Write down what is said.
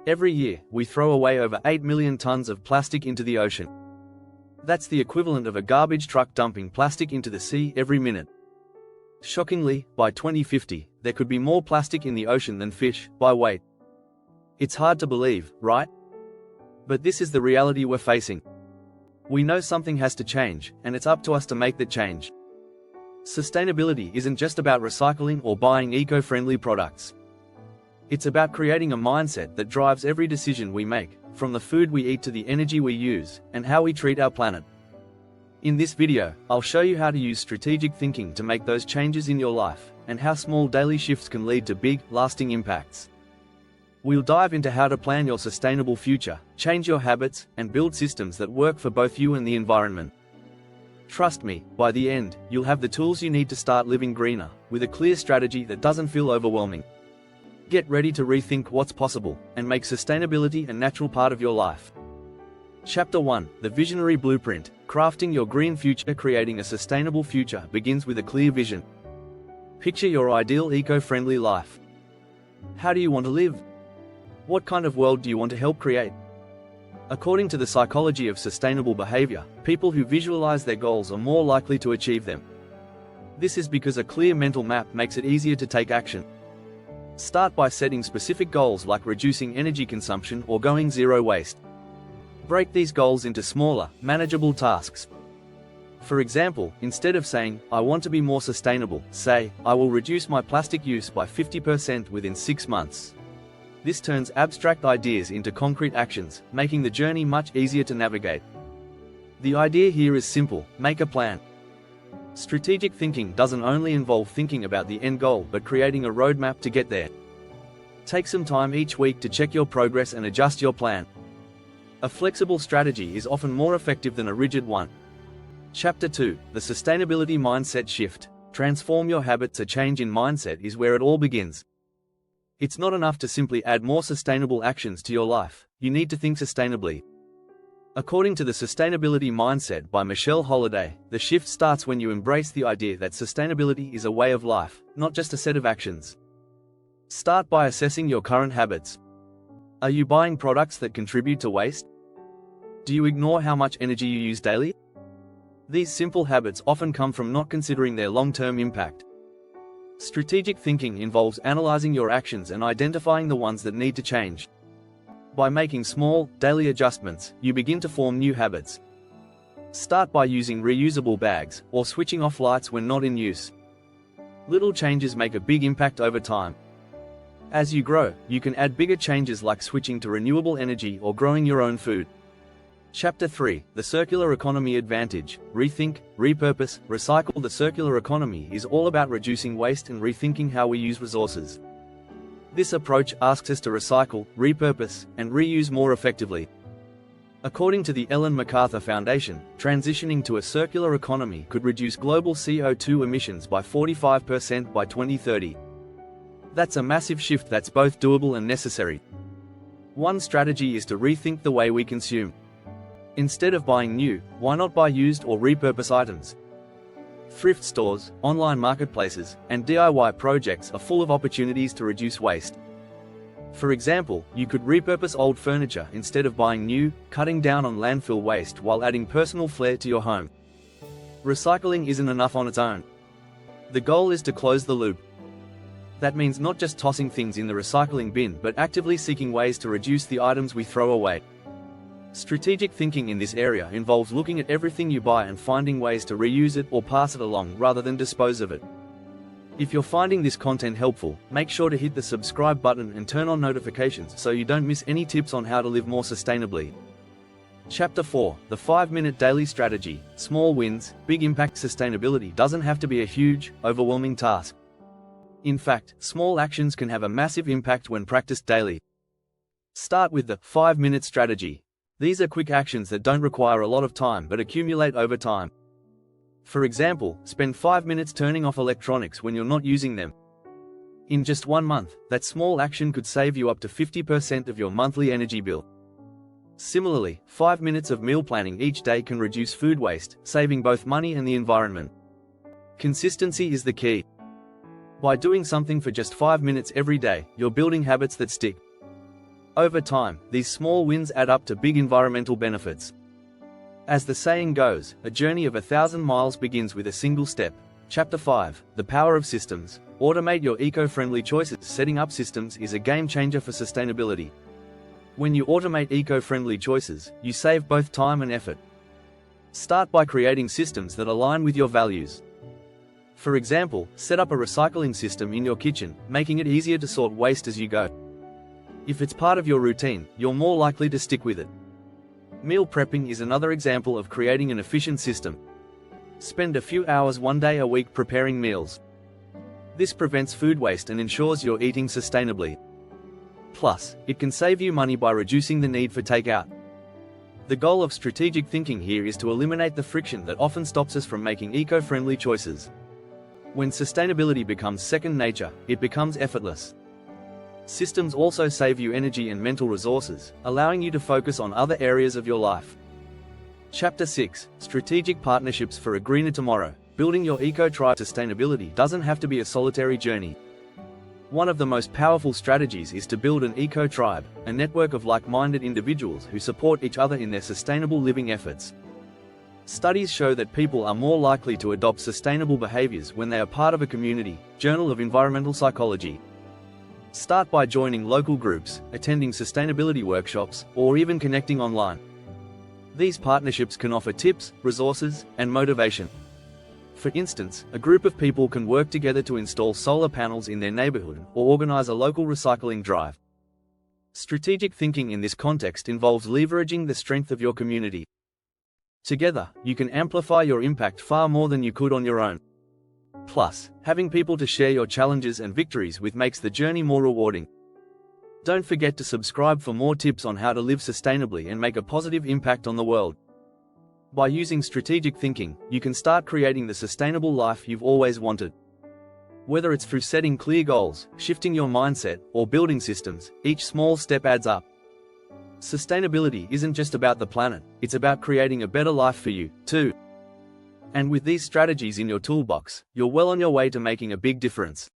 Every year, we throw away over 8 million tons of plastic into the ocean. That's the equivalent of a garbage truck dumping plastic into the sea every minute. Shockingly, by 2050, there could be more plastic in the ocean than fish, by weight. It's hard to believe, right? But this is the reality we're facing. We know something has to change, and it's up to us to make that change. Sustainability isn't just about recycling or buying eco-friendly products. It's about creating a mindset that drives every decision we make, from the food we eat to the energy we use, and how we treat our planet. In this video, I'll show you how to use strategic thinking to make those changes in your life, and how small daily shifts can lead to big, lasting impacts. We'll dive into how to plan your sustainable future, change your habits, and build systems that work for both you and the environment. Trust me, by the end, you'll have the tools you need to start living greener, with a clear strategy that doesn't feel overwhelming. Get ready to rethink what's possible, and make sustainability a natural part of your life. Chapter 1: The Visionary Blueprint. Crafting your green future. Creating a sustainable future begins with a clear vision. Picture your ideal eco-friendly life. How do you want to live? What kind of world do you want to help create? According to the psychology of sustainable behavior, people who visualize their goals are more likely to achieve them. This is because a clear mental map makes it easier to take action. Start by setting specific goals like reducing energy consumption or going zero waste. Break these goals into smaller, manageable tasks. For example, instead of saying, "I want to be more sustainable," say, "I will reduce my plastic use by 50% within 6 months." This turns abstract ideas into concrete actions, making the journey much easier to navigate. The idea here is simple: make a plan. Strategic thinking doesn't only involve thinking about the end goal but creating a roadmap to get there. Take some time each week to check your progress and adjust your plan. A flexible strategy is often more effective than a rigid one. Chapter 2: The Sustainability Mindset Shift. Transform your habits. A change in mindset is where it all begins. It's not enough to simply add more sustainable actions to your life, you need to think sustainably. According to the Sustainability Mindset by Michelle Holliday, the shift starts when you embrace the idea that sustainability is a way of life, not just a set of actions. Start by assessing your current habits. Are you buying products that contribute to waste? Do you ignore how much energy you use daily? These simple habits often come from not considering their long-term impact. Strategic thinking involves analyzing your actions and identifying the ones that need to change. By making small, daily adjustments, you begin to form new habits. Start by using reusable bags, or switching off lights when not in use. Little changes make a big impact over time. As you grow, you can add bigger changes like switching to renewable energy or growing your own food. Chapter 3: The Circular Economy Advantage. Rethink, repurpose, recycle. The circular economy is all about reducing waste and rethinking how we use resources. This approach asks us to recycle, repurpose, and reuse more effectively. According to the Ellen MacArthur Foundation, transitioning to a circular economy could reduce global CO2 emissions by 45% by 2030. That's a massive shift that's both doable and necessary. One strategy is to rethink the way we consume. Instead of buying new, why not buy used or repurpose items? Thrift stores, online marketplaces, and DIY projects are full of opportunities to reduce waste. For example, you could repurpose old furniture instead of buying new, cutting down on landfill waste while adding personal flair to your home. Recycling isn't enough on its own. The goal is to close the loop. That means not just tossing things in the recycling bin but actively seeking ways to reduce the items we throw away. Strategic thinking in this area involves looking at everything you buy and finding ways to reuse it or pass it along rather than dispose of it. If you're finding this content helpful, make sure to hit the subscribe button and turn on notifications so you don't miss any tips on how to live more sustainably. Chapter 4: The 5-Minute Daily Strategy. Small wins, big impact. Sustainability doesn't have to be a huge, overwhelming task. In fact, small actions can have a massive impact when practiced daily. Start with the 5-minute strategy. These are quick actions that don't require a lot of time but accumulate over time. For example, spend 5 minutes turning off electronics when you're not using them. In just 1 month, that small action could save you up to 50% of your monthly energy bill. Similarly, 5 minutes of meal planning each day can reduce food waste, saving both money and the environment. Consistency is the key. By doing something for just 5 minutes every day, you're building habits that stick. Over time, these small wins add up to big environmental benefits. As the saying goes, a journey of 1,000 miles begins with a single step. Chapter 5, The Power of Systems. Automate your eco-friendly choices. Setting up systems is a game changer for sustainability. When you automate eco-friendly choices, you save both time and effort. Start by creating systems that align with your values. For example, set up a recycling system in your kitchen, making it easier to sort waste as you go. If it's part of your routine, you're more likely to stick with it. Meal prepping is another example of creating an efficient system. Spend a few hours one day a week preparing meals. This prevents food waste and ensures you're eating sustainably. Plus, it can save you money by reducing the need for takeout. The goal of strategic thinking here is to eliminate the friction that often stops us from making eco-friendly choices. When sustainability becomes second nature, it becomes effortless. Systems also save you energy and mental resources, allowing you to focus on other areas of your life. Chapter 6, Strategic Partnerships for a Greener Tomorrow. Building your eco-tribe. Sustainability doesn't have to be a solitary journey. One of the most powerful strategies is to build an eco-tribe, a network of like-minded individuals who support each other in their sustainable living efforts. Studies show that people are more likely to adopt sustainable behaviors when they are part of a community. Journal of Environmental Psychology. Start by joining local groups, attending sustainability workshops, or even connecting online. These partnerships can offer tips, resources, and motivation. For instance, a group of people can work together to install solar panels in their neighborhood or organize a local recycling drive. Strategic thinking in this context involves leveraging the strength of your community. Together, you can amplify your impact far more than you could on your own. Plus, having people to share your challenges and victories with makes the journey more rewarding. Don't forget to subscribe for more tips on how to live sustainably and make a positive impact on the world. By using strategic thinking, you can start creating the sustainable life you've always wanted. Whether it's through setting clear goals, shifting your mindset, or building systems, each small step adds up. Sustainability isn't just about the planet, it's about creating a better life for you, too. And with these strategies in your toolbox, you're well on your way to making a big difference.